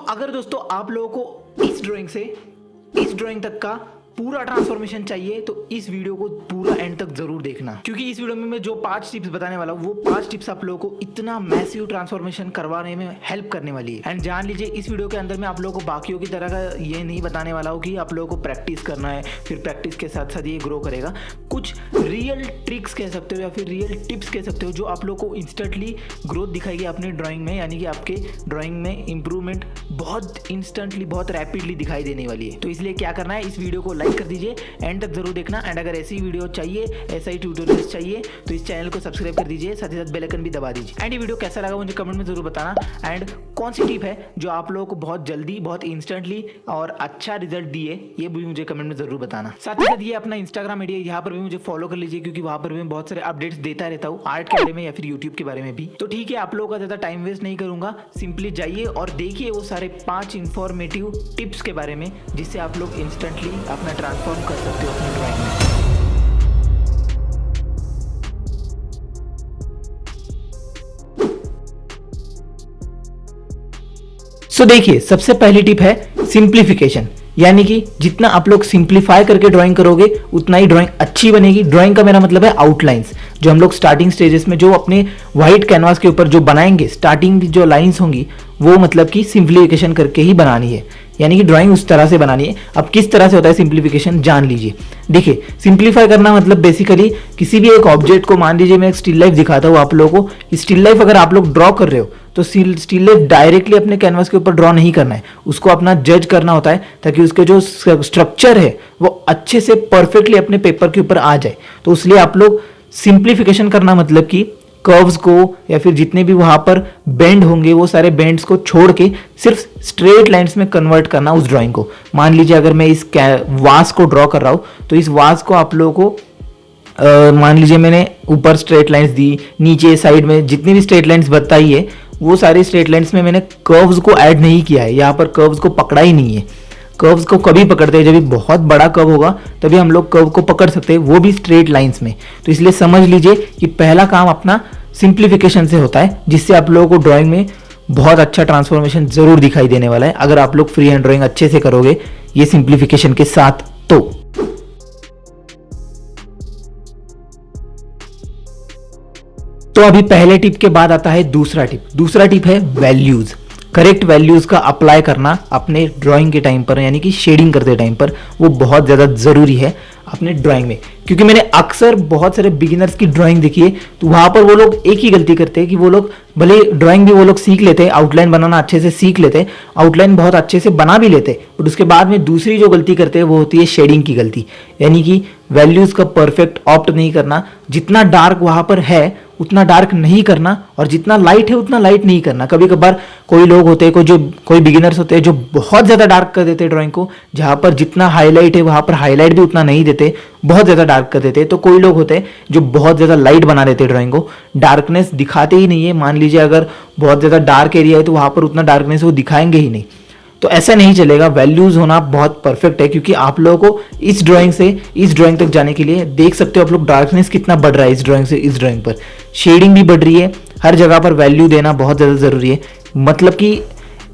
अगर दोस्तों आप लोगों को इस ड्राइंग से इस ड्राइंग तक का पूरा ट्रांसफॉर्मेशन चाहिए तो इस वीडियो को पूरा एंड तक जरूर देखना, क्योंकि इस वीडियो में मैं जो 5 टिप्स बताने वाला हूँ वो 5 टिप्स आप लोगों को इतना मैसिव ट्रांसफॉर्मेशन करवाने में हेल्प करने वाली है। एंड जान लीजिए इस वीडियो के अंदर मैं आप लोगों को बाकियों की तरह का ये नहीं बताने वाला हूँ कि आप लोगों को प्रैक्टिस करना है, फिर प्रैक्टिस के साथ साथ ये ग्रो करेगा। कुछ रियल ट्रिक्स कह सकते हो या फिर रियल टिप्स कह सकते हो जो आप लोगों को इंस्टेंटली ग्रोथ दिखाएगी अपनी ड्राइंग में, यानी कि आपके ड्राइंग में इंप्रूवमेंट बहुत इंस्टेंटली बहुत रैपिडली दिखाई देने वाली है। तो इसलिए क्या करना है, इस वीडियो को लाइक कर दीजिए, एंड तक जरूर देखना। एंड अगर ऐसी वीडियो चाहिए, ऐसा ही ट्यूटोरियल्स चाहिए तो इस चैनल को सब्सक्राइब कर दीजिए, साथ ही साथ बेल आइकन भी दबा दीजिए। एंड ये वीडियो कैसा लगा मुझे कमेंट में जरूर बताना। एंड कौन सी टिप है जो आप लोगों को बहुत जल्दी बहुत इंस्टेंटली और अच्छा रिजल्ट दिए, ये भी मुझे कमेंट में जरूर बताना। साथ ही साथ ये अपना इंस्टाग्राम आईडी है, यहाँ पर भी मुझे फॉलो कर लीजिए, क्योंकि वहाँ पर भी मैं बहुत सारे अपडेट्स देता रहता हूँ आर्ट के बारे में या फिर यूट्यूब के बारे में भी। तो ठीक है, आप लोगों का ज़्यादा टाइम वेस्ट नहीं करूंगा, सिंपली जाइए और देखिए वो सारे 5 इंफॉर्मेटिव टिप्स के बारे में जिससे आप लोग इंस्टेंटली अपना ट्रांसफॉर्म कर सकते हो अपनी ड्राइंग में। सो देखिए, सबसे पहली टिप है सिंप्लीफिकेशन, यानी कि जितना आप लोग सिंप्लीफाई करके ड्राइंग करोगे उतना ही ड्राइंग अच्छी बनेगी। ड्राइंग का मेरा मतलब है आउटलाइंस, जो हम लोग स्टार्टिंग स्टेजेस में जो अपने व्हाइट कैनवास के ऊपर जो बनाएंगे, स्टार्टिंग जो लाइंस होंगी वो मतलब कि सिंप्लीफिकेशन करके ही बनानी है, यानी कि ड्राइंग उस तरह से बनानी है। अब किस तरह से होता है सिंप्लीफिकेशन जान लीजिए। देखिए, सिंप्लीफाई करना मतलब बेसिकली किसी भी एक ऑब्जेक्ट को, मान लीजिए मैं एक स्टिल लाइफ दिखाता हूँ आप लोगों को। स्टिल लाइफ अगर आप लोग ड्रॉ कर रहे हो तो स्टिल लाइफ डायरेक्टली अपने कैनवास के ऊपर ड्रॉ नहीं करना है, उसको अपना जज करना होता है ताकि उसके जो स्ट्रक्चर है वो अच्छे से परफेक्टली अपने पेपर के ऊपर आ जाए। तो इसलिए आप लोग सिंप्लीफिकेशन करना मतलब कि कर्व्स को या फिर जितने भी वहां पर बेंड होंगे वो सारे बेंड्स को छोड़ के सिर्फ स्ट्रेट लाइंस में कन्वर्ट करना उस ड्राइंग को। मान लीजिए अगर मैं इस वास को ड्रॉ कर रहा हूं तो इस वास को आप लोगों को मान लीजिए मैंने ऊपर स्ट्रेट लाइंस दी, नीचे साइड में जितनी भी स्ट्रेट लाइंस बताई है वो सारी स्ट्रेट लाइंस में मैंने कर्व्स को ऐड नहीं किया है, यहाँ पर कर्व्स को पकड़ा ही नहीं है। कर्व्स को कभी पकड़ते हैं जब भी बहुत बड़ा कर्व होगा तभी हम लोग कर्व को पकड़ सकते हैं, वो भी स्ट्रेट लाइंस में। तो इसलिए समझ लीजिए कि पहला काम अपना सिंप्लीफिकेशन से होता है, जिससे आप लोगों को ड्राइंग में बहुत अच्छा ट्रांसफॉर्मेशन जरूर दिखाई देने वाला है अगर आप लोग फ्री हैंड ड्राइंग अच्छे से करोगे ये सिंप्लीफिकेशन के साथ। तो अभी पहले टिप के बाद आता है दूसरा टिप। दूसरा टिप है वैल्यूज। करेक्ट वैल्यूज का अप्लाई करना अपने ड्राइंग के टाइम पर, यानी कि शेडिंग करते टाइम पर, वो बहुत ज़्यादा ज़रूरी है अपने ड्राइंग में। क्योंकि मैंने अक्सर बहुत सारे बिगिनर्स की ड्राइंग देखी है तो वहाँ पर वो लोग एक ही गलती करते हैं कि वो लोग भले ड्राइंग भी वो लोग सीख लेते हैं, आउटलाइन बनाना अच्छे से सीख लेते हैं, आउटलाइन बहुत अच्छे से बना भी लेते हैं, बट उसके बाद में दूसरी जो गलती करते हैं वो होती है शेडिंग की गलती, यानी कि वैल्यूज़ का परफेक्ट ऑप्ट नहीं करना। जितना डार्क वहाँ पर है उतना डार्क नहीं करना और जितना लाइट है उतना लाइट नहीं करना। कभी कभार कोई लोग होते हैं, कोई बिगिनर्स होते हैं जो बहुत ज़्यादा डार्क कर देते हैं ड्राइंग को, जहाँ पर जितना हाईलाइट है वहाँ पर हाईलाइट भी उतना नहीं देते, बहुत ज़्यादा डार्क कर देते हैं। तो कोई लोग होते हैं जो बहुत ज़्यादा लाइट बना देते हैं ड्राइंग को, डार्कनेस दिखाते ही नहीं है। मान लीजिए अगर बहुत ज़्यादा डार्क एरिया है तो वहाँ पर उतना डार्कनेस वो दिखाएंगे ही नहीं। तो ऐसा नहीं चलेगा, वैल्यूज होना बहुत परफेक्ट है, क्योंकि आप लोगों को इस ड्राइंग से इस ड्राइंग तक जाने के लिए देख सकते हो आप लोग डार्कनेस कितना बढ़ रहा है इस ड्राइंग से इस ड्राइंग पर, शेडिंग भी बढ़ रही है, हर जगह पर वैल्यू देना बहुत ज़्यादा ज़रूरी है। मतलब कि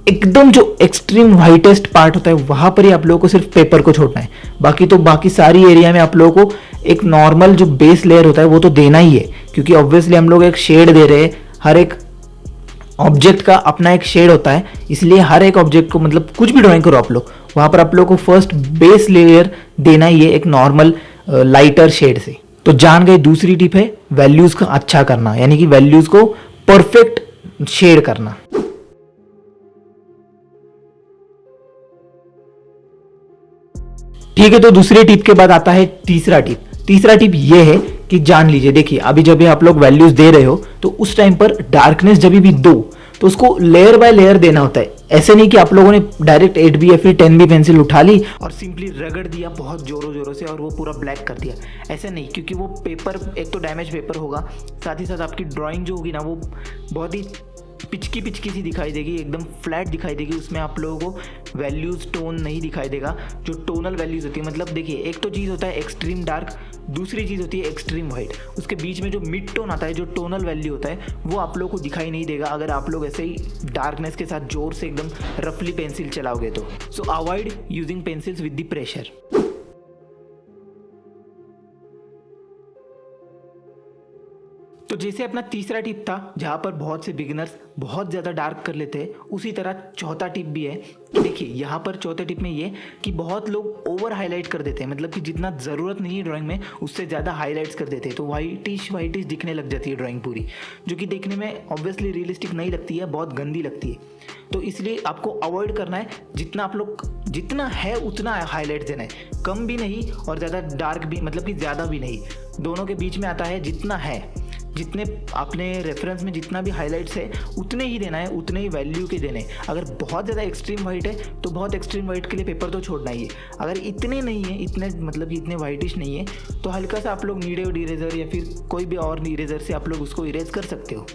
एकदम जो एक्सट्रीम वाइटेस्ट पार्ट होता है वहाँ पर ही आप लोगों को सिर्फ पेपर को छोड़ना है, बाकी सारी एरिया में आप लोगों को एक नॉर्मल जो बेस लेयर होता है वो तो देना ही है, क्योंकि ऑब्वियसली हम लोग एक शेड दे रहे हैं। हर एक ऑब्जेक्ट का अपना एक शेड होता है, इसलिए हर एक ऑब्जेक्ट को, मतलब कुछ भी ड्राइंग करो आप लोग, वहाँ पर आप लोग को फर्स्ट बेस लेयर देना ही है एक नॉर्मल लाइटर शेड से। तो जान गए, दूसरी टिप है वैल्यूज का अच्छा करना, यानी कि वैल्यूज को परफेक्ट शेड करना। ठीक है, तो दूसरे टिप के बाद आता है तीसरा टिप। तीसरा टिप ये है कि जान लीजिए, देखिए अभी जब भी आप लोग वैल्यूज दे रहे हो तो उस टाइम पर डार्कनेस जब भी दो तो उसको लेयर बाय लेयर देना होता है। ऐसे नहीं कि आप लोगों ने डायरेक्ट 8B या फिर 10B पेंसिल उठा ली और सिंपली रगड़ दिया बहुत जोरों जोरों से और वो पूरा ब्लैक कर दिया, ऐसे नहीं, क्योंकि वो पेपर एक तो डैमेज पेपर होगा, साथ ही साथ आपकी ड्राइंग जो होगी ना वो बहुत ही पिचकी पिचकी सी दिखाई देगी, एकदम फ्लैट दिखाई देगी, उसमें आप लोगों को वैल्यूज़ टोन नहीं दिखाई देगा। जो टोनल वैल्यूज़ होती है, मतलब देखिए एक तो चीज़ होता है एक्सट्रीम डार्क, दूसरी चीज़ होती है एक्सट्रीम वाइट, उसके बीच में जो मिड टोन आता है, जो टोनल वैल्यू होता है, वो आप लोगों को दिखाई नहीं देगा अगर आप लोग ऐसे ही डार्कनेस के साथ जोर से एकदम रफली पेंसिल चलाओगे तो। सो avoid using pencils with the pressure. तो जैसे अपना तीसरा टिप था जहाँ पर बहुत से बिगिनर्स बहुत ज़्यादा डार्क कर लेते हैं, उसी तरह चौथा टिप भी है कि देखिए यहाँ पर चौथे टिप में ये कि बहुत लोग ओवर हाईलाइट कर देते हैं, मतलब कि जितना ज़रूरत नहीं है ड्राइंग में उससे ज़्यादा हाईलाइट्स कर देते हैं, तो वाइटिश दिखने लग जाती है ड्राइंग पूरी, जो कि देखने में ऑब्वियसली रियलिस्टिक नहीं लगती है, बहुत गंदी लगती है। तो इसलिए आपको अवॉइड करना है, जितना आप लोग जितना है उतना हाईलाइट देना है, कम भी नहीं और ज़्यादा डार्क भी, मतलब कि ज़्यादा भी नहीं, दोनों के बीच में आता है जितना है। जितने अपने रेफरेंस में जितना भी हाइलाइट्स है उतने ही देना है, उतने ही वैल्यू के देने। अगर बहुत ज़्यादा एक्सट्रीम वाइट है तो बहुत एक्सट्रीम वाइट के लिए पेपर तो छोड़ना ही है। अगर इतने नहीं है, इतने मतलब कि इतने वाइटिश नहीं है, तो हल्का सा आप लोग नीडेड इरेजर या फिर कोई भी और इरेजर से आप लोग उसको इरेज कर सकते हो।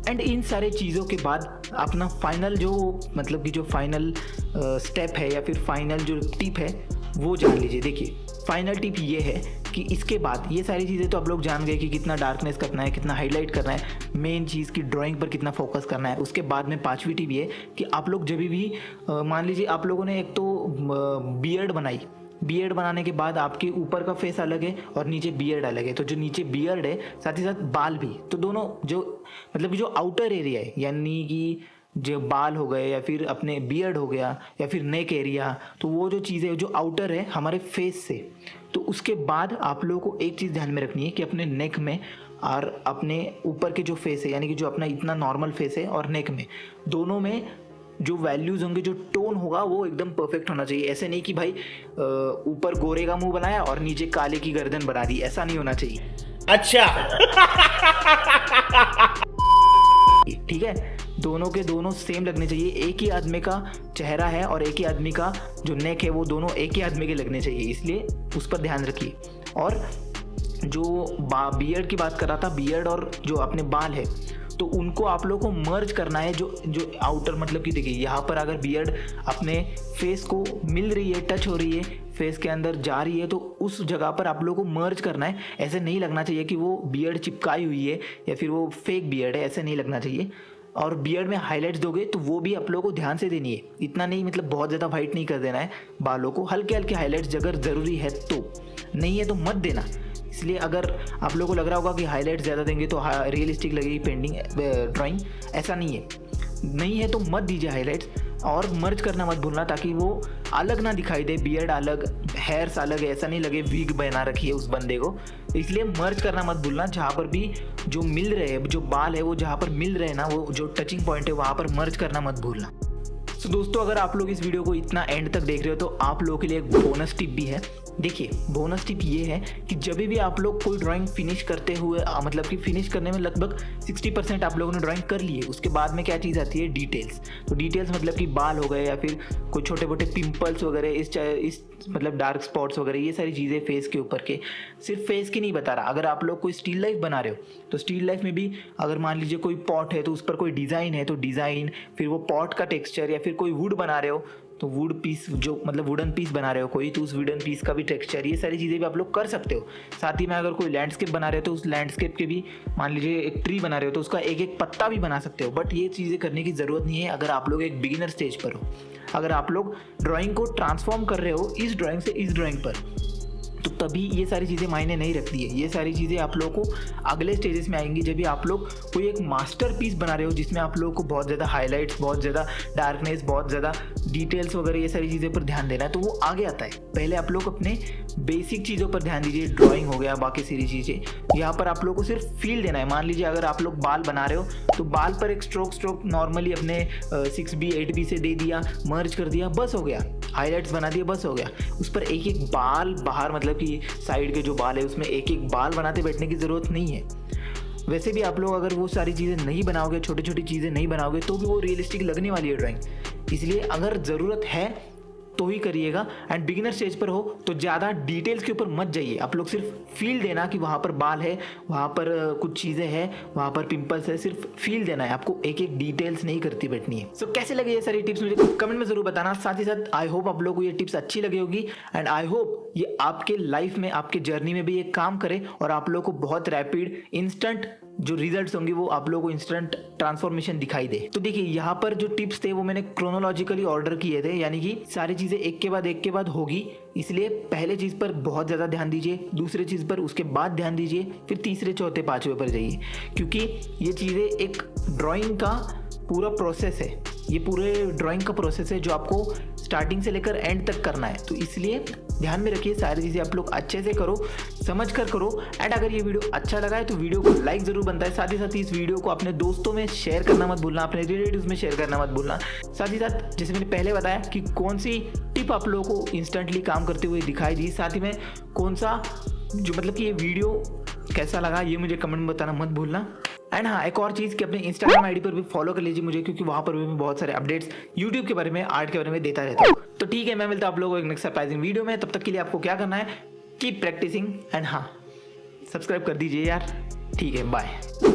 एंड इन सारे चीज़ों के बाद अपना फाइनल जो मतलब कि जो फाइनल स्टेप है या फिर फाइनल जो टिप है वो जान लीजिए। देखिए फाइनल टिप ये है कि इसके बाद ये सारी चीज़ें तो आप लोग जान गए कि कितना डार्कनेस करना है, कितना हाईलाइट करना है, मेन चीज़ की ड्राइंग पर कितना फोकस करना है। उसके बाद में पांचवी टिप ये कि आप लोग जब भी मान लीजिए आप लोगों ने एक तो बियर्ड बनाई, बियर्ड बनाने के बाद आपके ऊपर का फेस अलग है और नीचे बियर्ड अलग है, तो जो नीचे बियर्ड है साथ ही साथ बाल भी, तो दोनों जो मतलब जो आउटर एरिया है यानी कि जो बाल हो गए या फिर अपने बियर्ड हो गया या फिर नेक एरिया, तो वो जो चीज़ें जो आउटर है हमारे फेस से, तो उसके बाद आप लोगों को एक चीज़ ध्यान में रखनी है कि अपने नेक में और अपने ऊपर के जो फेस है यानी कि जो अपना इतना नॉर्मल फेस है और नेक में, दोनों में जो वैल्यूज़ होंगे, जो टोन होगा वो एकदम परफेक्ट होना चाहिए। ऐसे नहीं कि भाई ऊपर गोरे का मुंह बनाया और नीचे काले की गर्दन बना दी, ऐसा नहीं होना चाहिए। अच्छा ठीक है, दोनों के दोनों सेम लगने चाहिए। एक ही आदमी का चेहरा है और एक ही आदमी का जो नेक है वो दोनों एक ही आदमी के लगने चाहिए, इसलिए उस पर ध्यान रखिए। और जो बियर्ड की बात कर रहा था, बियर्ड और जो अपने बाल है तो उनको आप लोगों को मर्ज करना है। जो आउटर मतलब कि देखिए यहाँ पर अगर बियर्ड अपने फेस को मिल रही है, टच हो रही है, फेस के अंदर जा रही है, तो उस जगह पर आप लोगों को मर्ज करना है। ऐसे नहीं लगना चाहिए कि वो बियर्ड चिपकाई हुई है या फिर वो फेक बियर्ड है, ऐसे नहीं लगना चाहिए। और बियर्ड में हाइलाइट्स दोगे तो वो भी आप लोगों को ध्यान से देनी है, इतना नहीं मतलब बहुत ज़्यादा वाइट नहीं कर देना है बालों को, हल्के हल्के हाइलाइट्स अगर ज़रूरी है तो, नहीं है तो मत देना। इसलिए अगर आप लोगों को लग रहा होगा कि हाईलाइट ज़्यादा देंगे तो रियलिस्टिक लगेगी पेंटिंग ड्राइंग, ऐसा नहीं है तो मत दीजिए हाईलाइट्स। और मर्ज करना मत भूलना ताकि वो अलग ना दिखाई दे, बियर्ड अलग, हेयर्स अलग है, ऐसा नहीं लगे विग बना रखी है उस बंदे को। इसलिए मर्ज करना मत भूलना, जहाँ पर भी जो मिल रहे हैं, जो बाल है वो जहाँ पर मिल रहे हैं ना, वो जो टचिंग पॉइंट है वहाँ पर मर्ज करना मत भूलना। तो दोस्तों अगर आप लोग इस वीडियो को इतना एंड तक देख रहे हो तो आप लोगों के लिए एक बोनस टिप भी है। देखिए बोनस टिप ये है कि जब भी आप लोग कोई ड्राइंग फिनिश करते हुए मतलब कि फिनिश करने में लगभग 60% आप लोगों ने ड्राइंग कर ली है, उसके बाद में क्या चीज़ आती है, डिटेल्स। तो डिटेल्स मतलब कि बाल हो गए या फिर कोई छोटे मोटे पिंपल्स वगैरह, इस मतलब डार्क स्पॉट्स वगैरह, ये सारी चीज़ें फेस के ऊपर के, सिर्फ फेस की नहीं बता रहा। अगर आप लोग कोई स्टील लाइफ बना रहे हो तो स्टील लाइफ में भी अगर मान लीजिए कोई पॉट है तो उस पर कोई डिज़ाइन है तो डिज़ाइन, फिर वो पॉट का टेक्सचर, या फिर कोई वुड बना रहे हो तो वुड पीस, जो मतलब वुडन पीस बना रहे हो कोई, तो उस वुडन पीस का भी टेक्सचर, ये सारी चीज़ें भी आप लोग कर सकते हो। साथ ही में अगर कोई लैंडस्केप बना रहे हो तो उस लैंडस्केप के भी, मान लीजिए एक ट्री बना रहे हो तो उसका एक एक पत्ता भी बना सकते हो। बट ये चीज़ें करने की ज़रूरत नहीं है अगर आप लोग एक बिगिनर स्टेज पर हो। अगर आप लोग ड्राइंग को ट्रांसफॉर्म कर रहे हो इस ड्राइंग से इस ड्राइंग पर, तो तभी ये सारी चीज़ें मायने नहीं रखती है। ये सारी चीज़ें आप लोगों को अगले स्टेजेस में आएंगी, जब भी आप लोग कोई एक मास्टरपीस बना रहे हो जिसमें आप लोगों को बहुत ज़्यादा हाइलाइट्स, बहुत ज़्यादा डार्कनेस, बहुत ज़्यादा डिटेल्स वगैरह, ये सारी चीज़ें पर ध्यान देना है, तो वो आगे आता है। पहले आप लोग अपने बेसिक चीज़ों पर ध्यान दीजिए, ड्राइंग हो गया, बाकी सारी चीज़ें। यहाँ पर आप लोग को सिर्फ फील देना है। मान लीजिए अगर आप लोग बाल बना रहे हो तो बाल पर एक स्ट्रोक नॉर्मली अपने 6B 8B से दे दिया, मर्ज कर दिया, बस हो गया। हाइलाइट्स बना दिए, बस हो गया। उस पर एक एक बाल बाहर, मतलब कि साइड के जो बाल है उसमें एक एक बाल बनाते बैठने की ज़रूरत नहीं है। वैसे भी आप लोग अगर वो सारी चीज़ें नहीं बनाओगे, छोटी छोटी चीज़ें नहीं बनाओगे, तो भी वो रियलिस्टिक लगने वाली है ड्राइंग। इसलिए अगर ज़रूरत है तो ही करिएगा। एंड बिगिनर स्टेज पर हो तो ज़्यादा डिटेल्स के ऊपर मत जाइए, आप लोग सिर्फ फील देना कि वहाँ पर बाल है, वहाँ पर कुछ चीज़ें हैं, वहाँ पर पिंपल्स है, सिर्फ फील देना है आपको, एक एक डिटेल्स नहीं करती बैठनी है। सो कैसे लगे ये सारी टिप्स मुझे कमेंट में जरूर बताना। साथ ही साथ आई होप आप लोगों को ये टिप्स अच्छी लगी होगी एंड आई होप ये आपके लाइफ में, आपके जर्नी में भी ये काम करे और आप लोगों को बहुत रैपिड इंस्टेंट जो रिजल्ट्स होंगे वो आप लोगों को इंस्टेंट ट्रांसफॉर्मेशन दिखाई दे। तो देखिए यहाँ पर जो टिप्स थे वो मैंने क्रोनोलॉजिकली ऑर्डर किए थे, यानी कि सारी चीज़ें एक के बाद होगी, इसलिए पहले चीज़ पर बहुत ज़्यादा ध्यान दीजिए, दूसरे चीज़ पर उसके बाद ध्यान दीजिए, फिर तीसरे चौथे पाँचवें पर जाइए, क्योंकि ये चीज़ें एक ड्राइंग का पूरा प्रोसेस है, ये पूरे ड्राइंग का प्रोसेस है जो आपको स्टार्टिंग से लेकर एंड तक करना है। तो इसलिए ध्यान में रखिए, सारी चीज़ें आप लोग अच्छे से करो, समझ कर करो। एंड अगर ये वीडियो अच्छा लगा है तो वीडियो को लाइक ज़रूर बनता है। साथ ही साथ इस वीडियो को अपने दोस्तों में शेयर करना मत भूलना, अपने रिलेटिव्स में शेयर करना मत भूलना। साथ ही साथ जैसे मैंने पहले बताया कि कौन सी टिप आप लोगों को इंस्टेंटली काम करते हुए दिखाई दी, साथ ही में कौन सा जो मतलब कि ये वीडियो कैसा लगा ये मुझे कमेंट में बताना मत भूलना। एंड हाँ, एक और चीज़ कि अपने इंस्टाग्राम आईडी पर भी फॉलो कर लीजिए मुझे, क्योंकि वहाँ पर भी मैं बहुत सारे अपडेट्स यूट्यूब के बारे में, आर्ट के बारे में देता रहता हूँ। तो ठीक है, मैं मिलता हूँ आप लोगों को एक नेक्स्ट सरप्राइजिंग वीडियो में। तब तक के लिए आपको क्या करना है, कीप प्रैक्टिसिंग एंड हाँ, सब्सक्राइब कर दीजिए यार। ठीक है, बाय।